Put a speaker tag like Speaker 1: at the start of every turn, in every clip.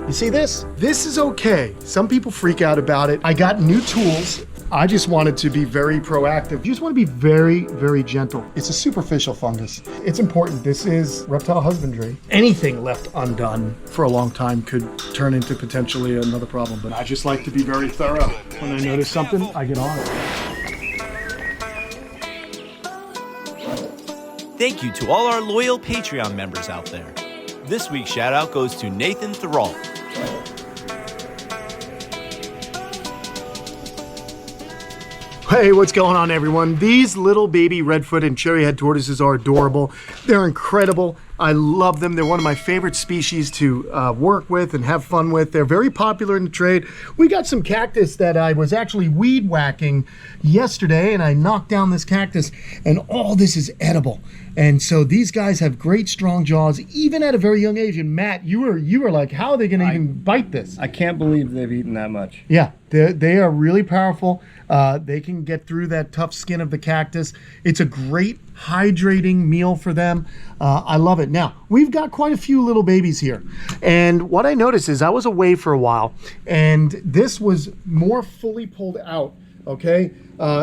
Speaker 1: You see this? This is okay. Some people freak out about it. I got new tools. I just wanted to be very proactive. You just want to be very, very gentle. It's a superficial fungus. It's important. This is reptile husbandry. Anything left undone for a long time could turn into potentially another problem. But I just like to be very thorough. When I notice something, I get on it.
Speaker 2: Thank you to all our loyal Patreon members out there. This week's shout out goes to Nathan Thrall.
Speaker 1: Hey, what's going on, everyone? These little baby redfoot and cherryhead tortoises are adorable. They're incredible. I love them. They're one of my favorite species to work with and have fun with. They're very popular in the trade. We got some cactus that I was actually weed whacking yesterday, and I knocked down this cactus, and all this is edible. And so these guys have great strong jaws, even at a very young age. And Matt, you were like, how are they going to even bite this?
Speaker 3: I can't believe they've eaten that much.
Speaker 1: Yeah, they are really powerful. They can get through that tough skin of the cactus. It's a great hydrating meal for them. I love it. Now, we've got quite a few little babies here. And what I noticed is I was away for a while, and this was more fully pulled out, okay,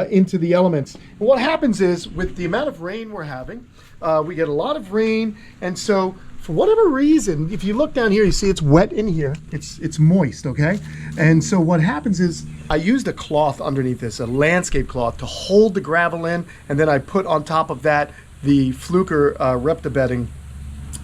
Speaker 1: into the elements. And what happens is, with the amount of rain we're having, we get a lot of rain, and so for whatever reason, if you look down here, you see it's wet in here. It's moist, okay? And so what happens is I used a cloth underneath this, a landscape cloth, to hold the gravel in, and then I put on top of that the Fluker Repta bedding,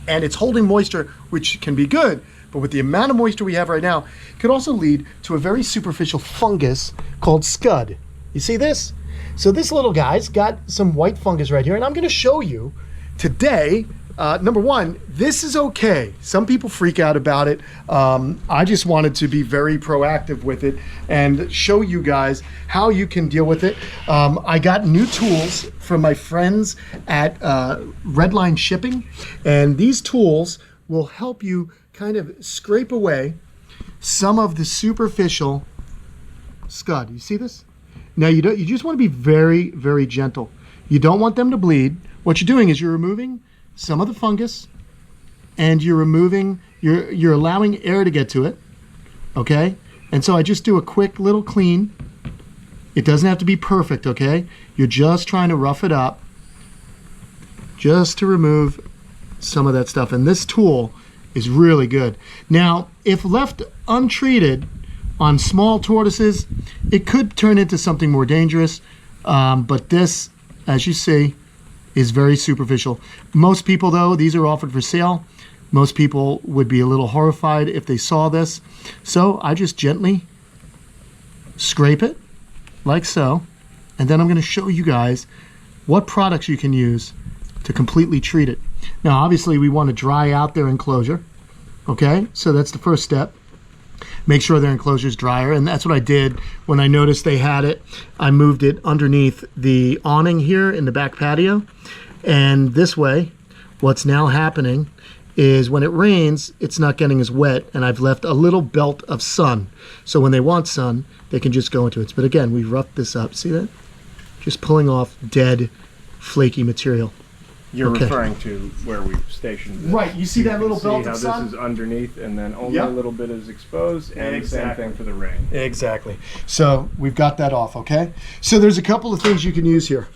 Speaker 1: and it's holding moisture, which can be good, but with the amount of moisture we have right now, it could also lead to a very superficial fungus called scud. You see this? So this little guy's got some white fungus right here, and I'm gonna show you today. Number one, this is okay. Some people freak out about it. I just wanted to be very proactive with it and show you guys how you can deal with it. I got new tools from my friends at Redline Shipping, and these tools will help you kind of scrape away some of the superficial scud. You see this? Now you just want to be very, very gentle. You don't want them to bleed. What you're doing is you're removing some of the fungus, and you're allowing air to get to it, okay? And so I just do a quick little clean. It doesn't have to be perfect, okay? You're just trying to rough it up just to remove some of that stuff. And this tool is really good. Now, if left untreated on small tortoises, it could turn into something more dangerous, but this, as you see, is very superficial. Most people, though, these are offered for sale. Most people would be a little horrified if they saw this. So I just gently scrape it like so, and then I'm going to show you guys what products you can use to completely treat it. Now, obviously, we want to dry out their enclosure, okay? So that's the first step. Make sure their enclosure is drier, and that's what I did when I noticed they had it. I moved it underneath the awning here in the back patio, and this way, what's now happening is when it rains, it's not getting as wet, and I've left a little belt of sun. So when they want sun, they can just go into it. But again, we roughed this up. See that? Just pulling off dead, flaky material.
Speaker 3: You're referring to where we stationed this.
Speaker 1: Right, you see that little belt of sun?
Speaker 3: This is underneath, and then only a little bit is exposed, and
Speaker 1: exactly.
Speaker 3: Same thing for the rain.
Speaker 1: Exactly. So we've got that off, okay? So there's a couple of things you can use here.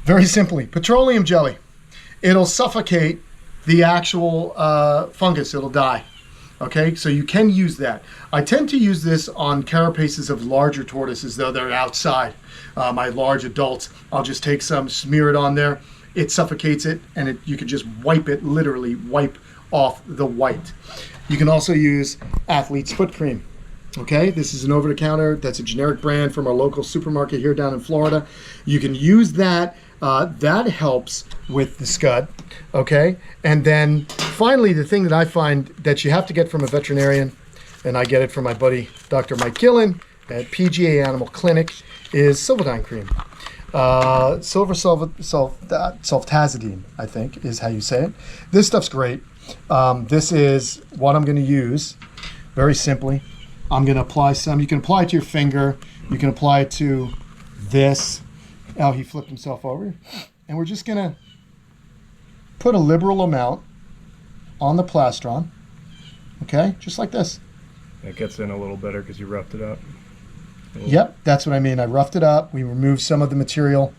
Speaker 1: Very simply, petroleum jelly. It'll suffocate the actual fungus. It'll die, okay? So you can use that. I tend to use this on carapaces of larger tortoises, though they're outside. My large adults, I'll just take some, smear it on there. It suffocates it, and you can just wipe it, literally wipe off the white. You can also use Athlete's Foot Cream. Okay, this is an over-the-counter. That's a generic brand from our local supermarket here down in Florida. You can use that. That helps with the scud. Okay, and then finally, the thing that I find that you have to get from a veterinarian, and I get it from my buddy Dr. Maegerle at PGA Animal Clinic, is Silvadine cream. Silver sulfatazidine, I think, is how you say it. This stuff's great. This is what I'm going to use. Very simply, I'm going to apply some. You can apply it to your finger. You can apply it to this. Oh, he flipped himself over. And we're just going to put a liberal amount on the plastron. Okay, just like this.
Speaker 3: It gets in a little better because you roughed it up.
Speaker 1: Yep, that's what I mean. I roughed it up. We removed some of the material,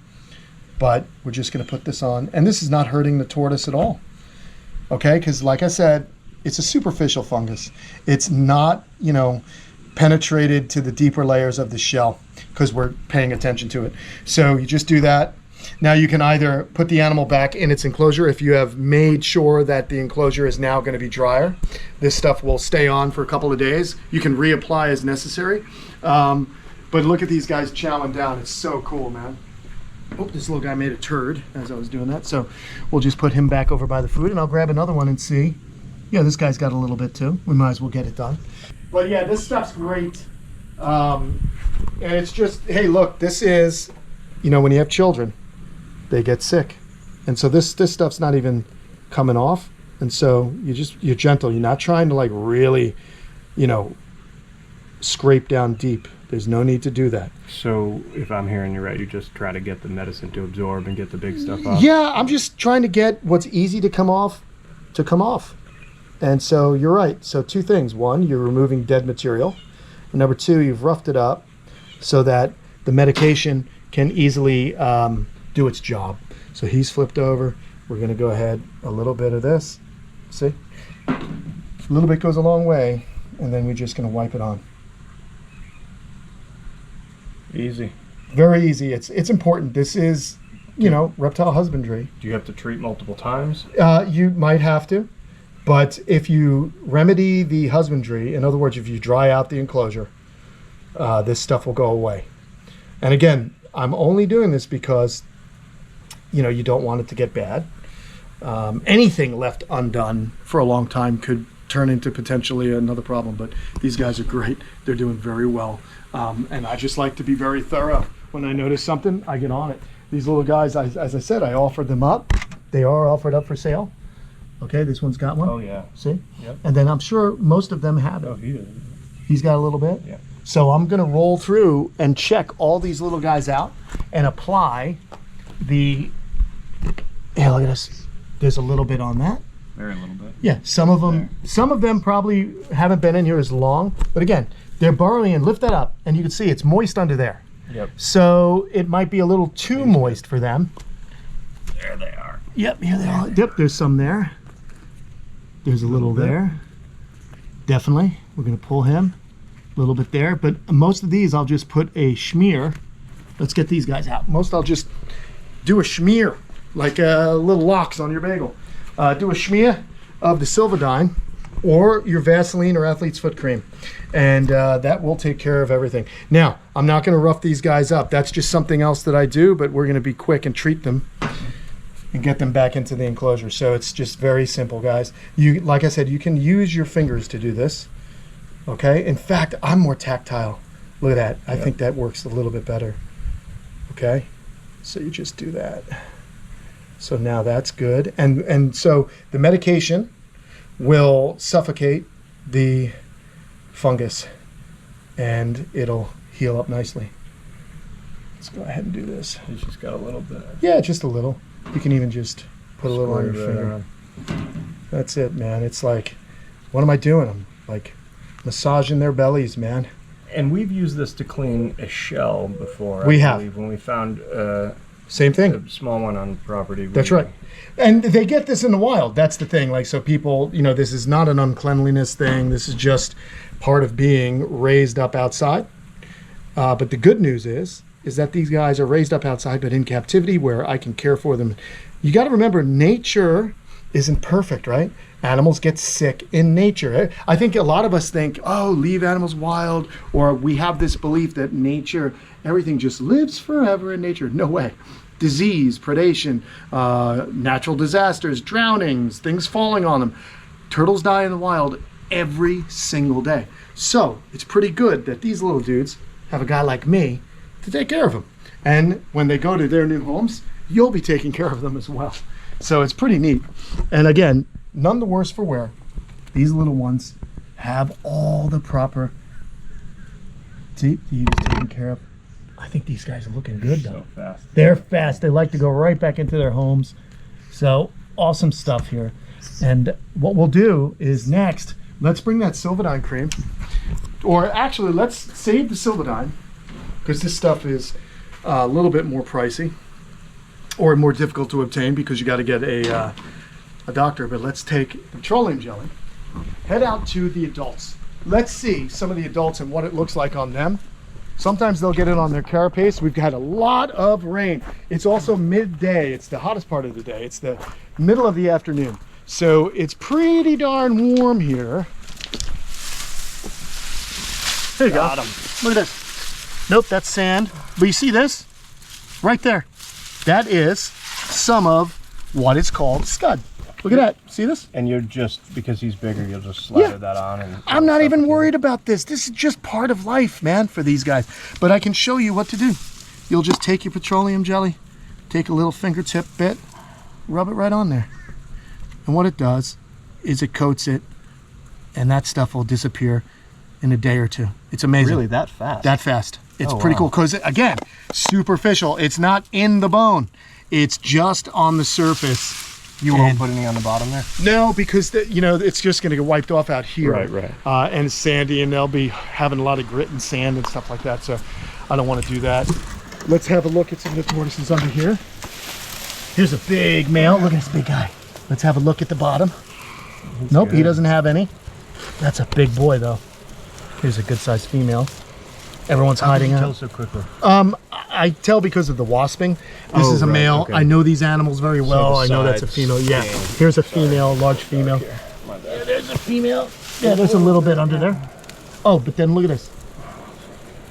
Speaker 1: but we're just going to put this on. And this is not hurting the tortoise at all. Okay, because like I said, it's a superficial fungus. It's not, you know, penetrated to the deeper layers of the shell because we're paying attention to it. So you just do that. Now you can either put the animal back in its enclosure if you have made sure that the enclosure is now going to be drier. This stuff will stay on for a couple of days. You can reapply as necessary. But look at these guys chowing down. It's so cool, man. Oh, this little guy made a turd as I was doing that. So we'll just put him back over by the food, and I'll grab another one and see. Yeah, this guy's got a little bit too. We might as well get it done. But yeah, this stuff's great. And it's just, hey, look, this is, you know, when you have children, they get sick. And so this stuff's not even coming off. And so you're gentle. You're not trying to like really, you know, scrape down deep. There's no need to do that.
Speaker 3: So if I'm hearing you right, you just try to get the medicine to absorb and get the big stuff off?
Speaker 1: Yeah, I'm just trying to get what's easy to come off. And so you're right. So two things. One, you're removing dead material. And number two, you've roughed it up so that the medication can easily do its job. So he's flipped over. We're going to go ahead, a little bit of this. See? A little bit goes a long way. And then we're just going to wipe it on.
Speaker 3: Easy.
Speaker 1: Very easy. It's important. This is, you know, reptile husbandry.
Speaker 3: Do you have to treat multiple times?
Speaker 1: You might have to, but if you remedy the husbandry, in other words, if you dry out the enclosure, this stuff will go away. And again, I'm only doing this because, you know, you don't want it to get bad. Anything left undone for a long time could turn into potentially another problem, but these guys are great. They're doing very well. And I just like to be very thorough. When I notice something, I get on it. These little guys, as I said, I offered them up. They are offered up for sale. Okay, this one's got one.
Speaker 3: Oh, yeah.
Speaker 1: See?
Speaker 3: Yep.
Speaker 1: And then I'm sure most of them have it.
Speaker 3: Oh, he does.
Speaker 1: He's got a little bit?
Speaker 3: Yeah.
Speaker 1: So I'm going to roll through and check all these little guys out and apply the... Hey, look at this. There's a little bit on that.
Speaker 3: Very little bit.
Speaker 1: Yeah, some of them probably haven't been in here as long, but again, they're burrowing in. Lift that up, and you can see it's moist under there.
Speaker 3: Yep.
Speaker 1: So it might be a little too moist for them.
Speaker 3: There they are.
Speaker 1: Yep, here they are. Yep, there's some there. There's a little there. Definitely. We're going to pull him. A little bit there, but most of these I'll just put a schmear. Let's get these guys out. Most I'll just do a schmear, like little locks on your bagel. Do a schmear of the Silvadine or your Vaseline or Athlete's Foot Cream. And that will take care of everything. Now, I'm not going to rough these guys up. That's just something else that I do, but we're going to be quick and treat them and get them back into the enclosure. So it's just very simple, guys. You, like I said, you can use your fingers to do this. Okay? In fact, I'm more tactile. Look at that. I think that works a little bit better. Okay? So you just do that. So now that's good. And so the medication will suffocate the fungus and it'll heal up nicely. Let's go ahead and do this.
Speaker 3: He's just got a little bit.
Speaker 1: Yeah, just a little. You can even just put a little on your finger. That's it, man. It's like, what am I doing? I'm like massaging their bellies, man.
Speaker 3: And we've used this to clean a shell before.
Speaker 1: We
Speaker 3: I
Speaker 1: have.
Speaker 3: believe, when we found
Speaker 1: Same thing.
Speaker 3: a small one on property.
Speaker 1: That's right. And they get this in the wild. That's the thing. Like, so people, you know, this is not an uncleanliness thing. This is just part of being raised up outside. But the good news is that these guys are raised up outside, but in captivity where I can care for them. You got to remember, nature isn't perfect, right? Animals get sick in nature. I think a lot of us think, oh, leave animals wild, or we have this belief that nature, everything just lives forever in nature. No way. Disease, predation, natural disasters, drownings, things falling on them. Turtles die in the wild every single day. So it's pretty good that these little dudes have a guy like me to take care of them. And when they go to their new homes, you'll be taking care of them as well. So it's pretty neat. And again, none the worse for wear. These little ones have all the proper teeth taken care of. I think these guys are looking good though.
Speaker 3: So fast.
Speaker 1: They're fast. They like to go right back into their homes. So awesome stuff here. And what we'll do is next, let's bring that Sylvidine cream. Or actually, let's save the Sylvidine, because this stuff is a little bit more pricey or more difficult to obtain because you got to get a doctor. But let's take petroleum jelly, head out to the adults. Let's see some of the adults and what it looks like on them. Sometimes they'll get it on their carapace. We've had a lot of rain. It's also midday. It's the hottest part of the day. It's the middle of the afternoon. So it's pretty darn warm here. There you go. Look at this. Nope, that's sand. But you see this? Right there. That is some of what is called scud. Look at that. See this?
Speaker 3: And you're just, because he's bigger, you'll just slather that on. And
Speaker 1: I'm not even worried about this. This is just part of life, man, for these guys. But I can show you what to do. You'll just take your petroleum jelly, take a little fingertip bit, rub it right on there. And what it does is it coats it, and that stuff will disappear in a day or two. It's amazing.
Speaker 3: Really, that fast?
Speaker 1: That fast. It's pretty cool because, again, superficial. It's not in the bone. It's just on the surface.
Speaker 3: You won't put any on the bottom there?
Speaker 1: No, because it's just going to get wiped off out here.
Speaker 3: Right.
Speaker 1: And it's sandy, and they'll be having a lot of grit and sand and stuff like that. So I don't want to do that. Let's have a look at some of the tortoises under here. Here's a big male. Look at this big guy. Let's have a look at the bottom. Nope, he doesn't have any. That's a big boy, though. Here's a good-sized female. Everyone's hiding out.
Speaker 3: Tell so quickly.
Speaker 1: I tell because of the wasping. This is a male. Okay. I know these animals very well. I know that's a female. Yeah. Here's a female, large female. Yeah, there's a female. Yeah, there's a little bit under there. Oh, but then look at this.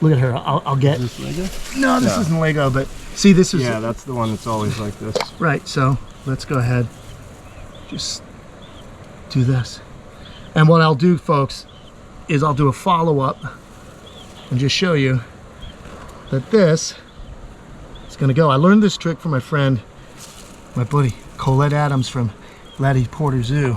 Speaker 1: Look at her. I'll get.
Speaker 3: Is this Lego?
Speaker 1: No, this isn't Lego, but see, this is.
Speaker 3: Yeah, that's the one that's always like this.
Speaker 1: Right. So let's go ahead. Just do this. And what I'll do, folks, is I'll do a follow-up and just show you that this is going to go. I learned this trick from my friend, my buddy Colette Adams from Laddie Porter Zoo.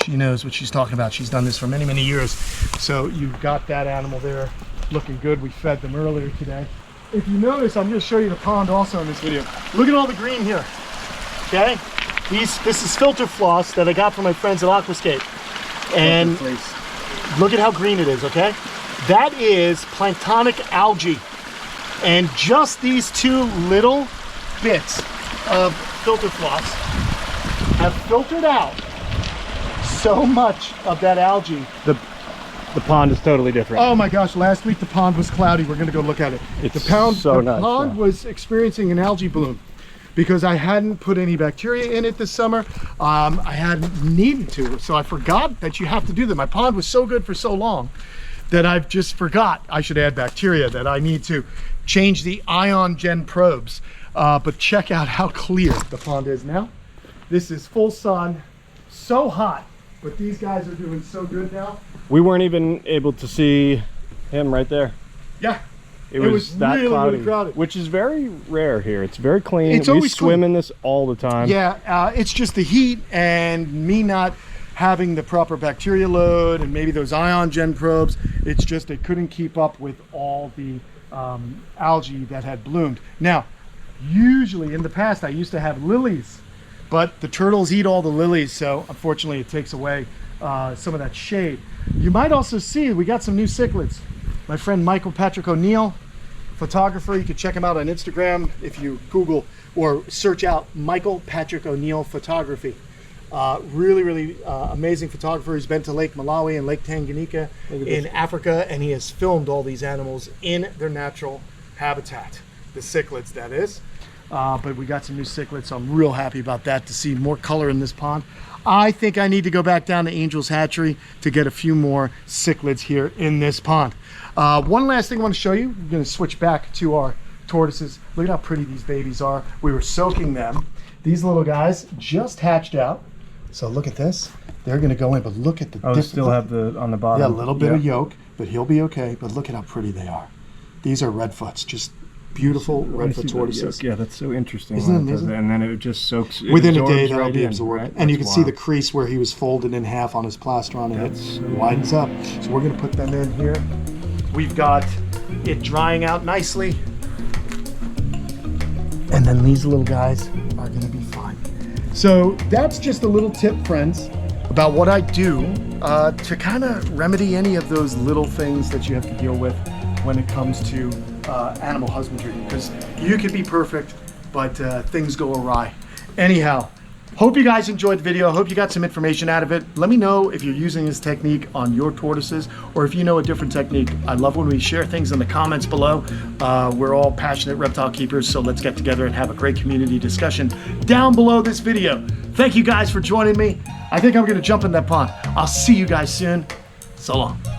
Speaker 1: She knows what she's talking about. She's done this for many, many years. So you've got that animal there looking good. We fed them earlier today. If you notice, I'm going to show you the pond also in this video. Look at all the green here. Okay? This is filter floss that I got from my friends at Aquascape. And look at how green it is, okay? That is planktonic algae. And just these two little bits of filter floss have filtered out so much of that algae.
Speaker 3: The pond is totally different.
Speaker 1: Oh my gosh, last week the pond was cloudy. We're gonna go look at it.
Speaker 3: It's
Speaker 1: the pond
Speaker 3: nice,
Speaker 1: was experiencing an algae bloom because I hadn't put any bacteria in it this summer. I hadn't needed to, so I forgot that you have to do that. My pond was so good for so long that I've just forgot I should add bacteria, that I need to change the ion gen probes. But check out how clear the pond is now. This is full sun, so hot, but these guys are doing so good now.
Speaker 3: We weren't even able to see him right there.
Speaker 1: Yeah.
Speaker 3: It was that
Speaker 1: really,
Speaker 3: cloudy,
Speaker 1: really crowded.
Speaker 3: which is very rare here. It's very clean.
Speaker 1: It's
Speaker 3: we
Speaker 1: always
Speaker 3: swim
Speaker 1: clean.
Speaker 3: in this all the time.
Speaker 1: Yeah, it's just the heat and me not having the proper bacteria load and maybe those ion gen probes. It's just it couldn't keep up with all the algae that had bloomed. Now, usually in the past I used to have lilies, but the turtles eat all the lilies, so unfortunately it takes away some of that shade. You might also see we got some new cichlids. My friend Michael Patrick O'Neill, photographer. You can check him out on Instagram if you Google or search out Michael Patrick O'Neill photography. Really amazing photographer. He's been to Lake Malawi and Lake Tanganyika in Africa, and he has filmed all these animals in their natural habitat, the cichlids that is. But we got some new cichlids, so I'm real happy about that, to see more color in this pond. I think I need to go back down to Angel's Hatchery to get a few more cichlids here in this pond. One last thing I want to show you. We're going to switch back to our tortoises. Look at how pretty these babies are. We were soaking them. These little guys just hatched out. So look at this. They're going to go in, but look at the...
Speaker 3: Oh, they still have the on the bottom.
Speaker 1: Yeah, a little bit of yolk, but he'll be okay. But look at how pretty they are. These are redfoots, just beautiful redfoot tortoises.
Speaker 3: Yeah, that's so interesting.
Speaker 1: Isn't it amazing?
Speaker 3: And then it just soaks.
Speaker 1: Within a day, that'll be
Speaker 3: in,
Speaker 1: absorbed.
Speaker 3: right?
Speaker 1: And you can see the
Speaker 3: wild.
Speaker 1: crease where he was folded in half on his plastron, and it widens up. So we're going to put them in here. We've got it drying out nicely. And then these little guys are going to be fine. So that's just a little tip, friends, about what I do to kind of remedy any of those little things that you have to deal with when it comes to animal husbandry, because you could be perfect, but things go awry. Anyhow, hope you guys enjoyed the video. Hope you got some information out of it. Let me know if you're using this technique on your tortoises, or if you know a different technique. I love when we share things in the comments below. We're all passionate reptile keepers, so let's get together and have a great community discussion down below this video. Thank you guys for joining me. I think I'm gonna jump in that pond. I'll see you guys soon. So long.